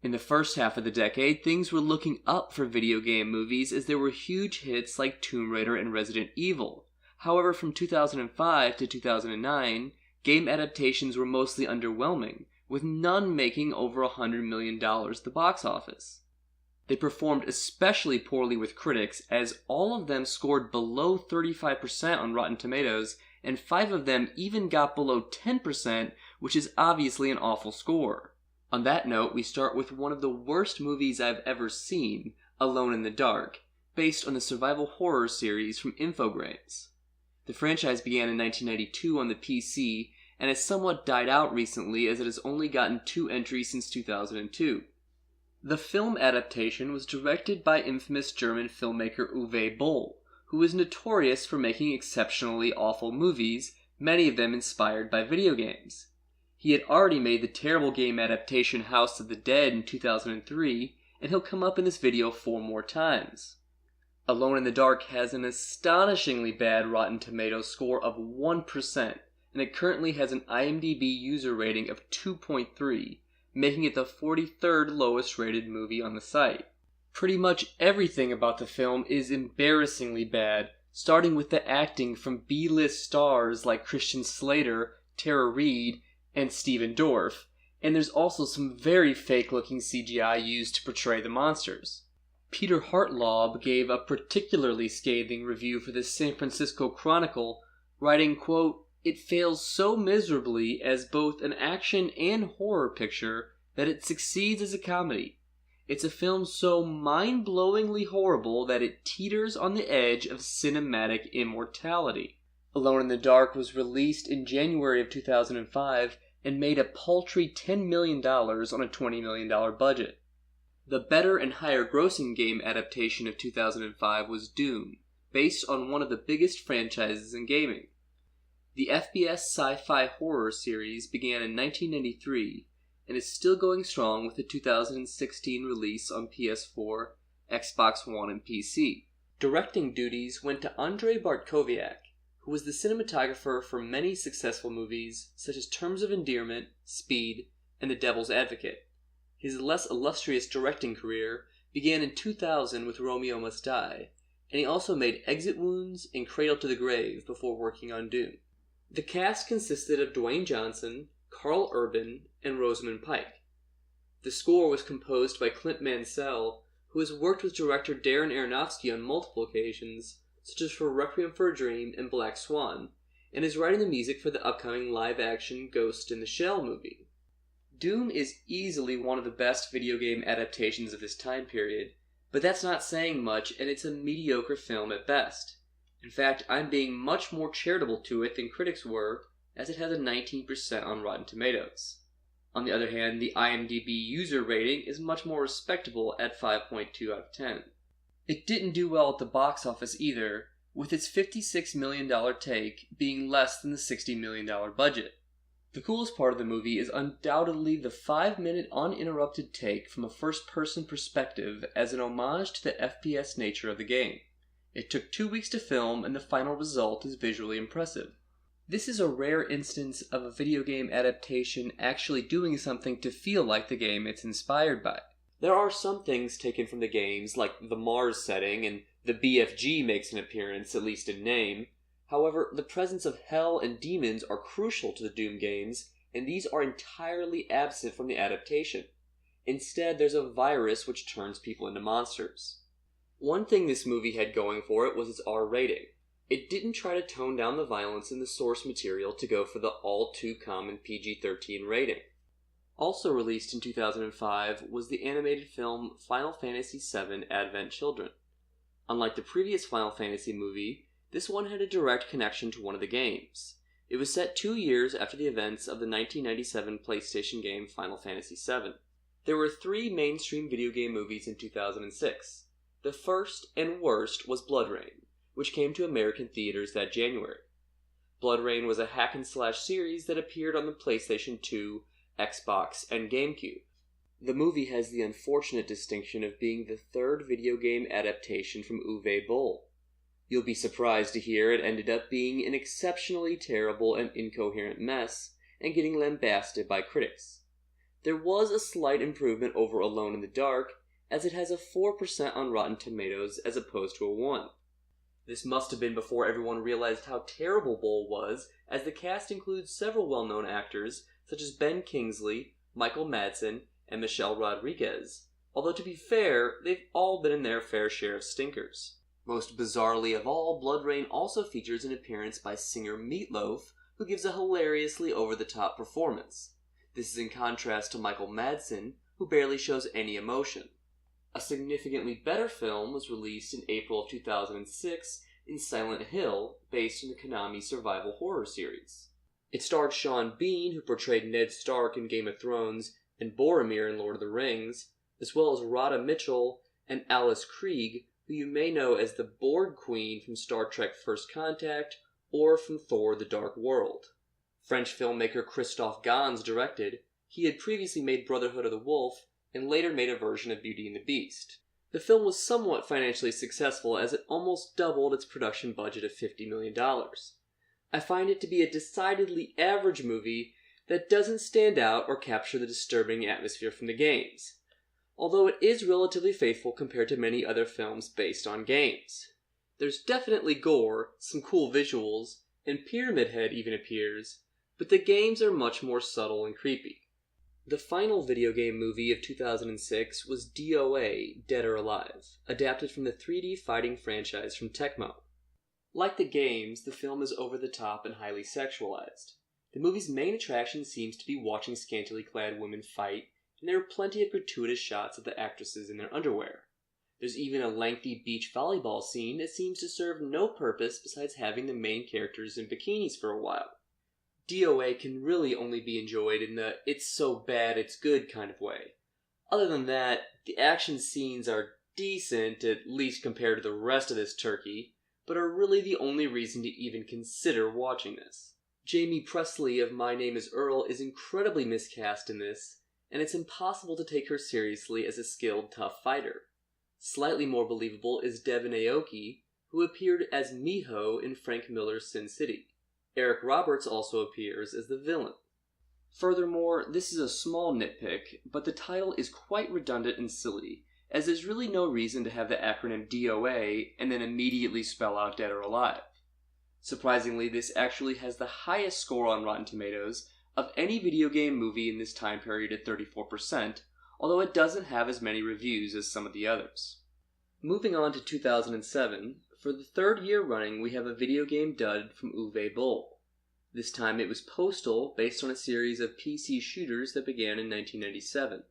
In the first half of the decade, things were looking up for video game movies as there were huge hits like Tomb Raider and Resident Evil. However, from 2005 to 2009, game adaptations were mostly underwhelming, with none making over $100 million at the box office. They performed especially poorly with critics, as all of them scored below 35% on Rotten Tomatoes, and 5 of them even got below 10%, which is obviously an awful score. On that note, we start with one of the worst movies I've ever seen, Alone in the Dark, based on the survival horror series from Infogrames. The franchise began in 1992 on the PC, and has somewhat died out recently as it has only gotten 2 entries since 2002. The film adaptation was directed by infamous German filmmaker Uwe Boll, who is notorious for making exceptionally awful movies, many of them inspired by video games. He had already made the terrible game adaptation House of the Dead in 2003, and he'll come up in this video 4 more times. Alone in the Dark has an astonishingly bad Rotten Tomatoes score of 1%, and it currently has an IMDb user rating of 2.3, making it the 43rd lowest rated movie on the site. Pretty much everything about the film is embarrassingly bad, starting with the acting from B-list stars like Christian Slater, Tara Reid, and Steven Dorff, and there's also some very fake-looking CGI used to portray the monsters. Peter Hartlaub gave a particularly scathing review for the San Francisco Chronicle, writing, quote, "It fails so miserably as both an action and horror picture that it succeeds as a comedy. It's a film so mind-blowingly horrible that it teeters on the edge of cinematic immortality." Alone in the Dark was released in January of 2005 and made a paltry $10 million on a $20 million budget. The better and higher grossing game adaptation of 2005 was Doom, based on one of the biggest franchises in gaming. The FPS sci-fi horror series began in 1993 and is still going strong with the 2016 release on PS4, Xbox One, and PC. Directing duties went to Andrei Bartkowiak, who was the cinematographer for many successful movies such as Terms of Endearment, Speed, and The Devil's Advocate. His less illustrious directing career began in 2000 with Romeo Must Die, and he also made Exit Wounds and Cradle to the Grave before working on Doom. The cast consisted of Dwayne Johnson, Carl Urban, and Rosamund Pike. The score was composed by Clint Mansell, who has worked with director Darren Aronofsky on multiple occasions, such as for Requiem for a Dream and Black Swan, and is writing the music for the upcoming live-action Ghost in the Shell movie. Doom is easily one of the best video game adaptations of this time period, but that's not saying much, and it's a mediocre film at best. In fact, I'm being much more charitable to it than critics were, as it has a 19% on Rotten Tomatoes. On the other hand, the IMDb user rating is much more respectable at 5.2 out of 10. It didn't do well at the box office either, with its $56 million take being less than the $60 million budget. The coolest part of the movie is undoubtedly the 5-minute uninterrupted take from a first-person perspective as an homage to the FPS nature of the game. It took 2 weeks to film, and the final result is visually impressive. This is a rare instance of a video game adaptation actually doing something to feel like the game it's inspired by. There are some things taken from the games, like the Mars setting, and the BFG makes an appearance, at least in name. However, the presence of hell and demons are crucial to the Doom games, and these are entirely absent from the adaptation. Instead, there's a virus which turns people into monsters. One thing this movie had going for it was its R rating. It didn't try to tone down the violence in the source material to go for the all-too-common PG-13 rating. Also released in 2005 was the animated film Final Fantasy VII Advent Children. Unlike the previous Final Fantasy movie, this one had a direct connection to one of the games. It was set 2 years after the events of the 1997 PlayStation game Final Fantasy VII. There were 3 mainstream video game movies in 2006. The first and worst was Blood Rain, which came to American theaters that January. Blood Rain was a hack-and-slash series that appeared on the PlayStation 2, Xbox, and GameCube. The movie has the unfortunate distinction of being the 3rd video game adaptation from Uwe Boll. You'll be surprised to hear it ended up being an exceptionally terrible and incoherent mess, and getting lambasted by critics. There was a slight improvement over Alone in the Dark, as it has a 4% on Rotten Tomatoes as opposed to a 1. This must have been before everyone realized how terrible Bull was, as the cast includes several well-known actors such as Ben Kingsley, Michael Madsen, and Michelle Rodriguez. Although to be fair, they've all been in their fair share of stinkers. Most bizarrely of all, Blood Rain also features an appearance by singer Meatloaf, who gives a hilariously over-the-top performance. This is in contrast to Michael Madsen, who barely shows any emotion. A significantly better film was released in April of 2006 in Silent Hill, based on the Konami survival horror series. It starred Sean Bean, who portrayed Ned Stark in Game of Thrones, and Boromir in Lord of the Rings, as well as Radha Mitchell and Alice Krieg, who you may know as the Borg Queen from Star Trek First Contact or from Thor: The Dark World. French filmmaker Christophe Gans directed. He had previously made Brotherhood of the Wolf, and later made a version of Beauty and the Beast. The film was somewhat financially successful as it almost doubled its production budget of $50 million. I find it to be a decidedly average movie that doesn't stand out or capture the disturbing atmosphere from the games, although it is relatively faithful compared to many other films based on games. There's definitely gore, some cool visuals, and Pyramid Head even appears, but the games are much more subtle and creepy. The final video game movie of 2006 was DOA, Dead or Alive, adapted from the 3D fighting franchise from Tecmo. Like the games, the film is over the top and highly sexualized. The movie's main attraction seems to be watching scantily clad women fight, and there are plenty of gratuitous shots of the actresses in their underwear. There's even a lengthy beach volleyball scene that seems to serve no purpose besides having the main characters in bikinis for a while. DOA can really only be enjoyed in the it's so bad it's good kind of way. Other than that, the action scenes are decent, at least compared to the rest of this turkey, but are really the only reason to even consider watching this. Jamie Presley of My Name is Earl is incredibly miscast in this, and it's impossible to take her seriously as a skilled, tough fighter. Slightly more believable is Devon Aoki, who appeared as Miho in Frank Miller's Sin City. Eric Roberts also appears as the villain. Furthermore, this is a small nitpick, but the title is quite redundant and silly, as there's really no reason to have the acronym DOA and then immediately spell out Dead or Alive. Surprisingly, this actually has the highest score on Rotten Tomatoes of any video game movie in this time period at 34%, although it doesn't have as many reviews as some of the others. Moving on to 2007, for the third year running we have a video game dud from Uwe Boll. This time it was Postal, based on a series of PC shooters that began in 1997.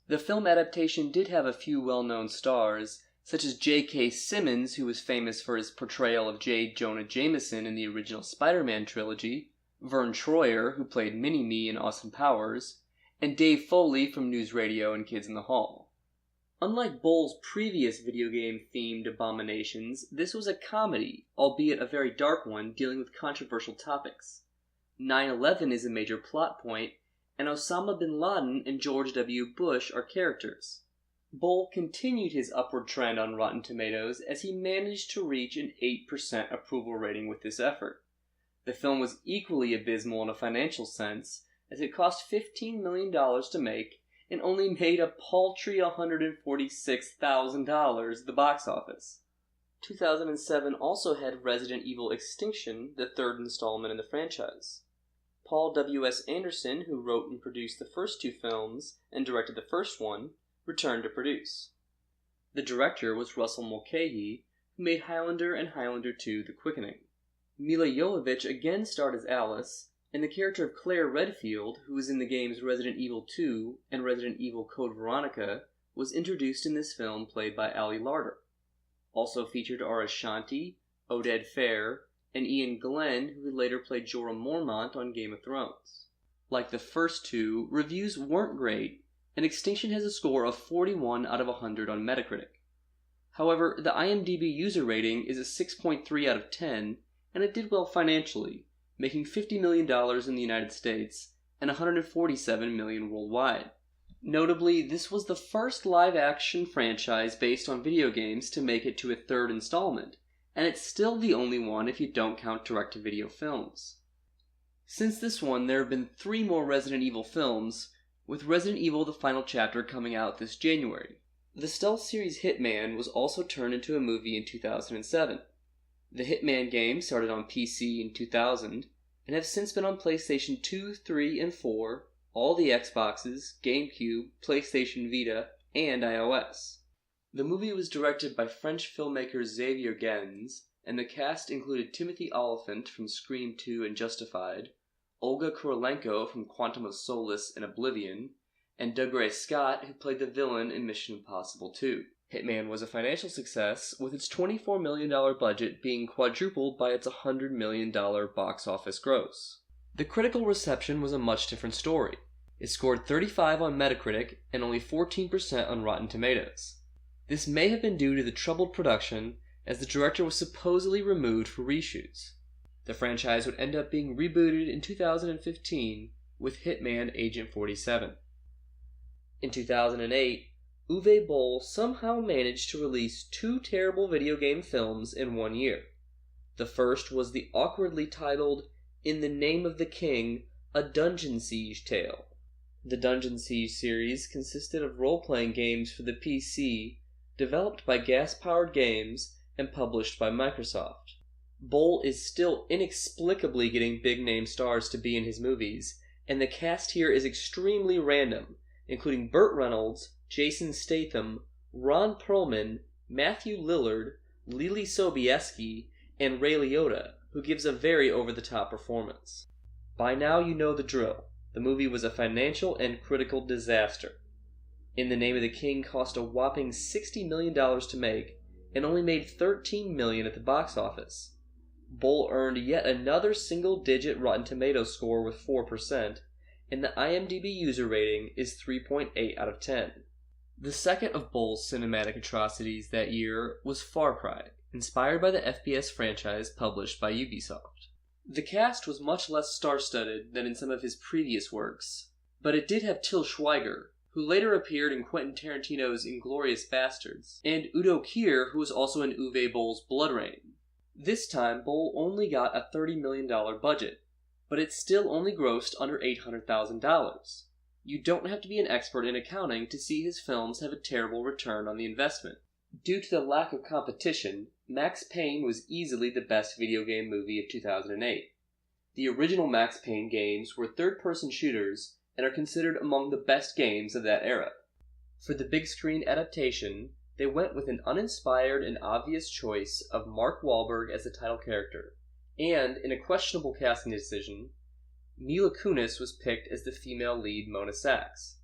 The film adaptation did have a few well-known stars, such as J.K. Simmons, who was famous for his portrayal of J. Jonah Jameson in the original Spider-Man trilogy, Vern Troyer, who played Mini-Me in Austin Powers, and Dave Foley from News Radio and Kids in the Hall. Unlike Boll's previous video game-themed abominations, this was a comedy, albeit a very dark one, dealing with controversial topics. 9/11 is a major plot point, and Osama bin Laden and George W. Bush are characters. Boll continued his upward trend on Rotten Tomatoes as he managed to reach an 8% approval rating with this effort. The film was equally abysmal in a financial sense, as it cost $15 million to make and only made a paltry $146,000 at the box office. 2007 also had Resident Evil Extinction, the third installment in the franchise. Paul W.S. Anderson, who wrote and produced the first two films and directed the first one, returned to produce. The director was Russell Mulcahy, who made Highlander and Highlander 2: The Quickening. Mila Jovovich again starred as Alice, and the character of Claire Redfield, who was in the games Resident Evil 2 and Resident Evil Code Veronica, was introduced in this film, played by Ali Larter. Also featured are Ashanti, Oded Fair, and Ian Glenn, who later played Jorah Mormont on Game of Thrones. Like the first two, reviews weren't great, and Extinction has a score of 41 out of 100 on Metacritic. However, the IMDb user rating is a 6.3 out of 10, and it did well financially, making $50 million in the United States and $147 million worldwide. Notably, this was the first live-action franchise based on video games to make it to a third installment, and it's still the only one if you don't count direct-to-video films. Since this one, there have been 3 more Resident Evil films, with Resident Evil The Final Chapter coming out this January. The stealth series Hitman was also turned into a movie in 2007. The Hitman game started on PC in 2000 and have since been on PlayStation 2, 3, and 4, all the Xboxes, GameCube, PlayStation Vita, and iOS. The movie was directed by French filmmaker Xavier Gens, and the cast included Timothy Olyphant from Scream 2 and Justified, Olga Kurylenko from Quantum of Solace and Oblivion, and Dougray Scott, who played the villain in Mission Impossible 2. Hitman was a financial success, with its $24 million budget being quadrupled by its $100 million box office gross. The critical reception was a much different story. It scored 35 on Metacritic and only 14% on Rotten Tomatoes. This may have been due to the troubled production, as the director was supposedly removed for reshoots. The franchise would end up being rebooted in 2015 with Hitman Agent 47. In 2008, Uwe Boll somehow managed to release 2 terrible video game films in one year. The first was the awkwardly titled In the Name of the King, A Dungeon Siege Tale. The Dungeon Siege series consisted of role-playing games for the PC, developed by Gas-Powered Games and published by Microsoft. Boll is still inexplicably getting big-name stars to be in his movies, and the cast here is extremely random, including Burt Reynolds, Jason Statham, Ron Perlman, Matthew Lillard, Lily Sobieski, and Ray Liotta, who gives a very over-the-top performance. By now you know the drill. The movie was a financial and critical disaster. In the Name of the King cost a whopping $60 million to make, and only made $13 million at the box office. Boll earned yet another single-digit Rotten Tomatoes score with 4%, and the IMDb user rating is 3.8 out of 10. The second of Boll's cinematic atrocities that year was Far Cry, inspired by the FPS franchise published by Ubisoft. The cast was much less star-studded than in some of his previous works, but it did have Til Schweiger, who later appeared in Quentin Tarantino's Inglourious Bastards, and Udo Kier, who was also in Uwe Boll's Blood Rain. This time, Boll only got a $30 million budget, but it still only grossed under $800,000. You don't have to be an expert in accounting to see his films have a terrible return on the investment. Due to the lack of competition, Max Payne was easily the best video game movie of 2008. The original Max Payne games were third-person shooters and are considered among the best games of that era. For the big screen adaptation, they went with an uninspired and obvious choice of Mark Wahlberg as the title character, and, in a questionable casting decision, Mila Kunis was picked as the female lead Mona Sachs.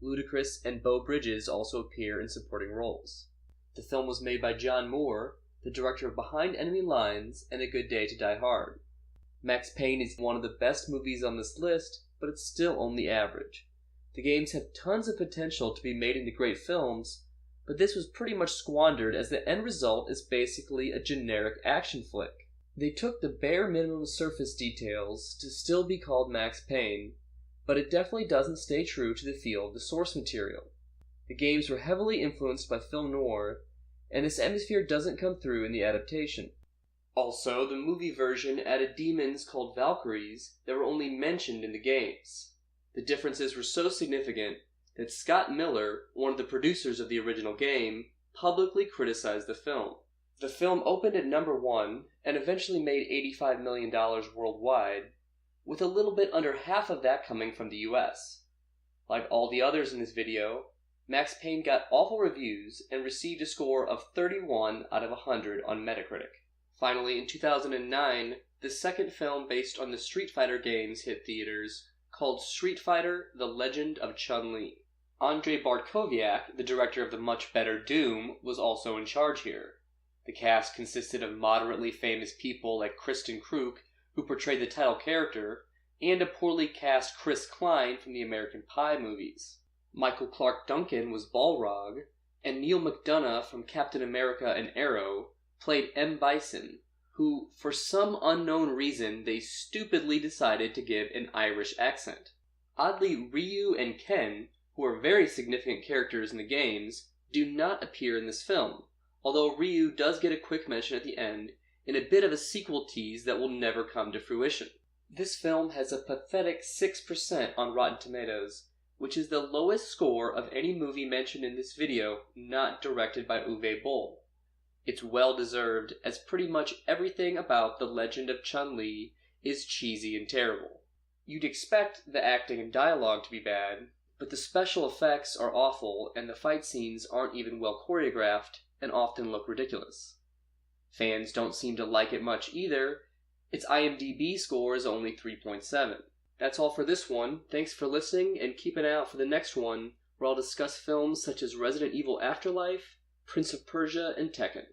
Ludacris and Beau Bridges also appear in supporting roles. The film was made by John Moore, the director of Behind Enemy Lines and A Good Day to Die Hard. Max Payne is one of the best movies on this list, but it's still only average. The games have tons of potential to be made into great films, but this was pretty much squandered as the end result is basically a generic action flick. They took the bare minimum surface details to still be called Max Payne, but it definitely doesn't stay true to the feel of the source material. The games were heavily influenced by film noir, and this atmosphere doesn't come through in the adaptation. Also, the movie version added demons called Valkyries that were only mentioned in the games. The differences were so significant that Scott Miller, one of the producers of the original game, publicly criticized the film. The film opened at number 1 and eventually made $85 million worldwide, with a little bit under half of that coming from the US. Like all the others in this video, Max Payne got awful reviews and received a score of 31 out of 100 on Metacritic. Finally, in 2009, the second film based on the Street Fighter games hit theaters, called Street Fighter: The Legend of Chun-Li. Andrei Bartkowiak, the director of the much better Doom, was also in charge here. The cast consisted of moderately famous people like Kristen Kruk, who portrayed the title character, and a poorly cast Chris Klein from the American Pie movies. Michael Clark Duncan was Balrog, and Neil McDonough from Captain America and Arrow played M. Bison, who, for some unknown reason, they stupidly decided to give an Irish accent. Oddly, Ryu and Ken, who are very significant characters in the games, do not appear in this film, although Ryu does get a quick mention at the end in a bit of a sequel tease that will never come to fruition. This film has a pathetic 6% on Rotten Tomatoes, which is the lowest score of any movie mentioned in this video not directed by Uwe Boll. It's well deserved, as pretty much everything about The Legend of Chun-Li is cheesy and terrible. You'd expect the acting and dialogue to be bad, but the special effects are awful and the fight scenes aren't even well choreographed and often look ridiculous. Fans don't seem to like it much either. Its IMDb score is only 3.7. That's all for this one. Thanks for listening, and keep an eye out for the next one, where I'll discuss films such as Resident Evil Afterlife, Prince of Persia, and Tekken.